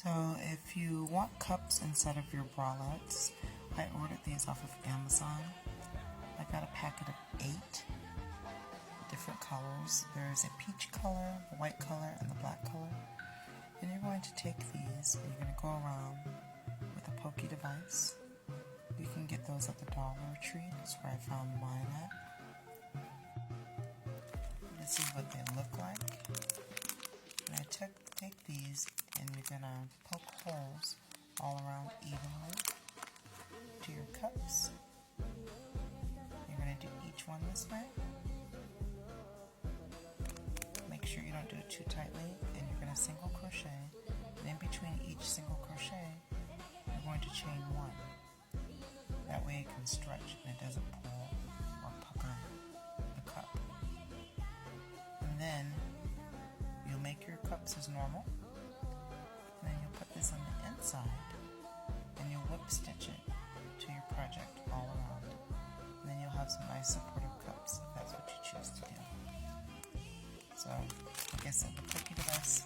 So if you want cups instead of your bralettes, I ordered these off of Amazon. I got a packet of 8 different colors. There's a peach color, the white color, and the black color. And you're going to take these and you're going to go around with a pokey device. You can get those at the Dollar Tree. That's where I found mine at. This is what they look like. And I take these and you're going to poke holes all around evenly to your cups. You're going to do each one this way. Make sure you don't do it too tightly, and you're going to single crochet, and in between each single crochet you're going to chain 1. That way it can stretch and it doesn't pull or pucker the cup. And then you'll make your cups as normal, and then you'll put this on the inside and you'll whip stitch it to your project all around, and then you'll have some nice supportive cups if that's what you choose to do. So, like I said, the pokey device